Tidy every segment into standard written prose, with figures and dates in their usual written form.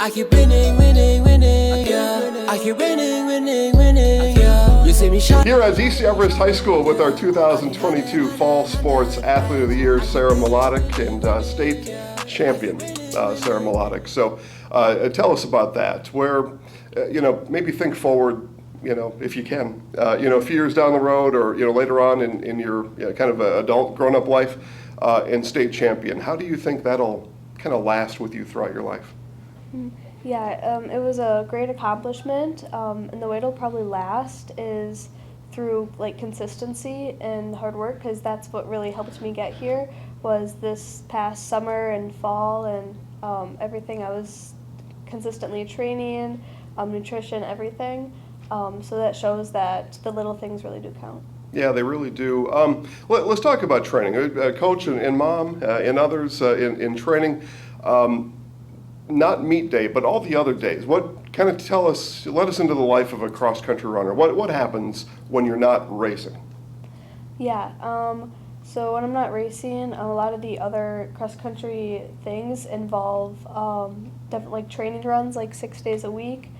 I keep winning, winning, winning, yeah. I keep winning, winning, winning, yeah. You see me shine. Here at DC Everest High School with our 2022 Fall Sports Athlete of the Year, Sara Mlodik, and state champion, Sara Mlodik. So tell us about that, where, maybe think forward, if you can, a few years down the road or, later on in your kind of adult grown-up life and state champion. How do you think that'll kind of last with you throughout your life? Yeah, it was a great accomplishment, and the way it'll probably last is through consistency and hard work, because that's what really helped me get here. Was this past summer and fall and everything. I was consistently training, nutrition, everything. So that shows that the little things really do count. Yeah, they really do. Let's talk about training. Coach and mom and others in training. Not meet day, but all the other days. What kind of let us into the life of a cross-country runner. What happens when you're not racing? Yeah, so when I'm not racing, a lot of the other cross-country things involve definitely training runs, 6 days a week.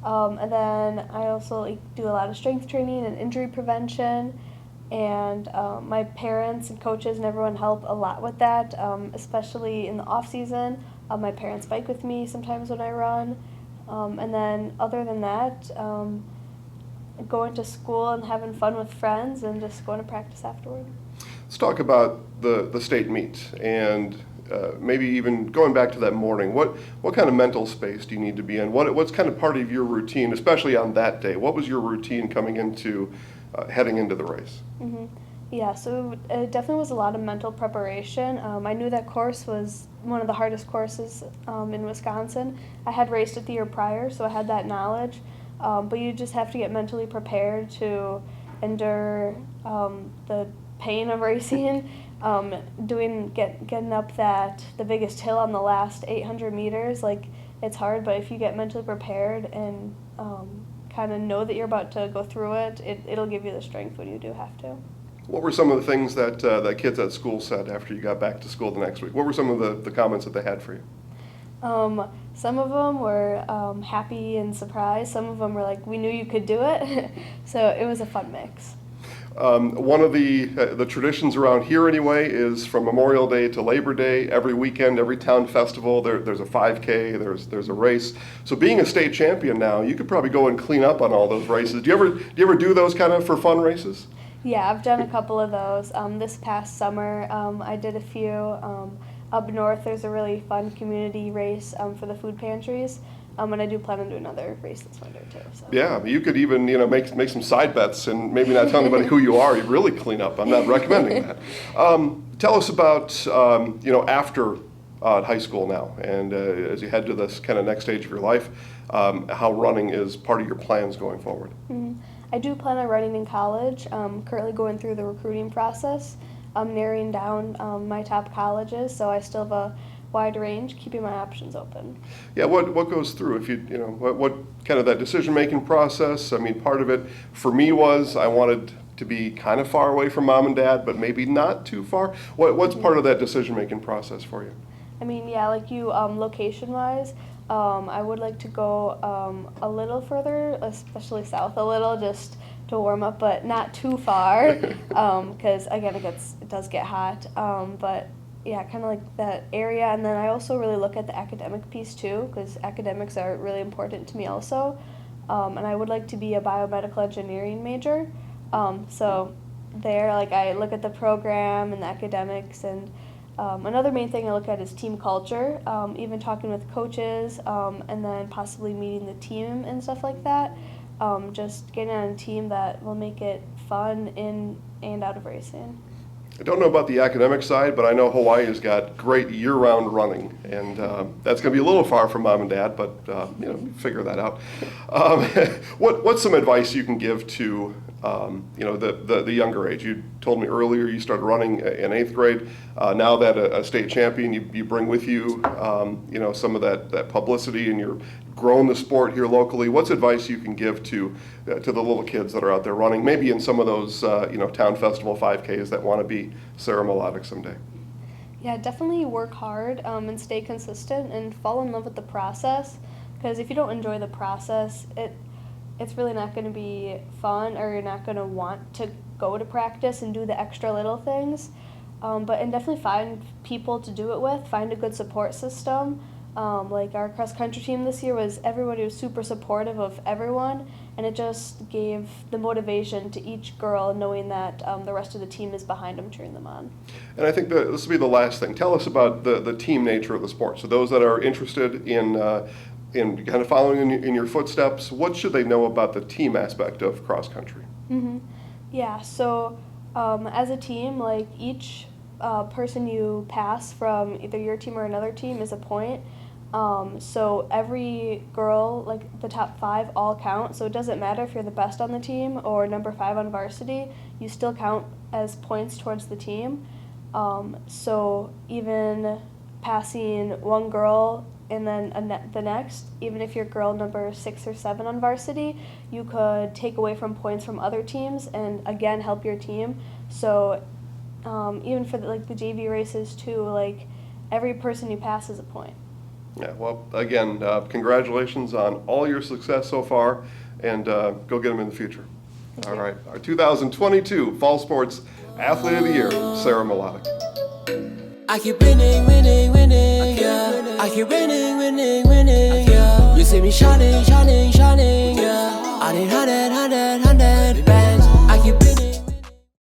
And then I also do a lot of strength training and injury prevention. And my parents and coaches and everyone help a lot with that, especially in the off season. My parents bike with me sometimes when I run. And then other than that, going to school and having fun with friends and just going to practice afterward. Let's talk about the state meet and maybe even going back to that morning. What kind of mental space do you need to be in? What's kind of part of your routine, especially on that day? What was your routine coming into heading into the race? Mm-hmm. Yeah, so it definitely was a lot of mental preparation. I knew that course was one of the hardest courses in Wisconsin. I had raced it the year prior, so I had that knowledge. But you just have to get mentally prepared to endure the pain of racing, getting up the biggest hill on the last 800 meters. It's hard, but if you get mentally prepared and kind of know that you're about to go through it, it'll give you the strength when you do have to. What were some of the things that kids at school said after you got back to school the next week? What were some of the comments that they had for you? Some of them were happy and surprised. Some of them were like, we knew you could do it. So it was a fun mix. One of the traditions around here anyway is from Memorial Day to Labor Day, every weekend, every town festival, there's a 5K, there's a race. So being a state champion now, you could probably go and clean up on all those races. Do you ever do those kind of for fun races? Yeah, I've done a couple of those. This past summer, I did a few. Up north, there's a really fun community race for the food pantries. And I do plan on doing another race this winter too. So. Yeah, you could even make some side bets and maybe not tell anybody who you are. You really clean up. I'm not recommending that. Tell us about after high school now, and as you head to this kind of next stage of your life, how running is part of your plans going forward. Mm-hmm. I do plan on running in college. Currently going through the recruiting process. I'm narrowing down my top colleges, so I still have a wide range, keeping my options open. Yeah, what goes through what kind of that decision-making process? I mean, part of it for me was I wanted to be kind of far away from mom and dad, but maybe not too far. What's part of that decision-making process for you? I mean, yeah, location-wise, I would like to go a little further, especially south a little, just to warm up, but not too far, because again, it does get hot. But yeah, kind of like that area. And then I also really look at the academic piece too, because academics are really important to me also. And I would like to be a biomedical engineering major. So there, I look at the program and the academics, and another main thing I look at is team culture, even talking with coaches, and then possibly meeting the team and stuff like that. Just getting on a team that will make it fun in and out of racing. I don't know about the academic side, but I know Hawaii's got great year-round running, and that's going to be a little far from mom and dad, but figure that out. What's some advice you can give to the younger age? You told me earlier you started running in 8th grade. Now that a state champion, you bring with you some of that publicity, and you're growing the sport here locally. What's advice you can give to the little kids that are out there running, maybe in some of those town festival 5Ks that want to be Sara Mlodik someday? Yeah, definitely work hard and stay consistent and fall in love with the process. Because if you don't enjoy the process, it's really not going to be fun, or you're not going to want to go to practice and do the extra little things. And definitely find people to do it with, find a good support system. Like our cross country team this year everybody was super supportive of everyone, and it just gave the motivation to each girl knowing that the rest of the team is behind them, cheering them on. And I think that this will be the last thing. Tell us about the team nature of the sport. So those that are interested in kind of following in your footsteps, what should they know about the team aspect of cross country? Yeah, so as a team, like each person you pass from either your team or another team is a point. So every girl, like the top 5, all count. So it doesn't matter if you're the best on the team or number 5 on varsity, you still count as points towards the team. So even passing one girl and then the next, even if you're girl number 6 or 7 on varsity, you could take away from points from other teams and again help your team. So even for the JV races too, like every person you pass is a point. Yeah, well, again, congratulations on all your success so far, and go get them in the future. All right, our 2022 Fall Sports Athlete of the Year, Sara Mlodik. I keep winning, winning, winning, yeah. I keep winning, winning, winning, yeah. You see me shining, shining, shining, yeah. I need 100, 100, 100.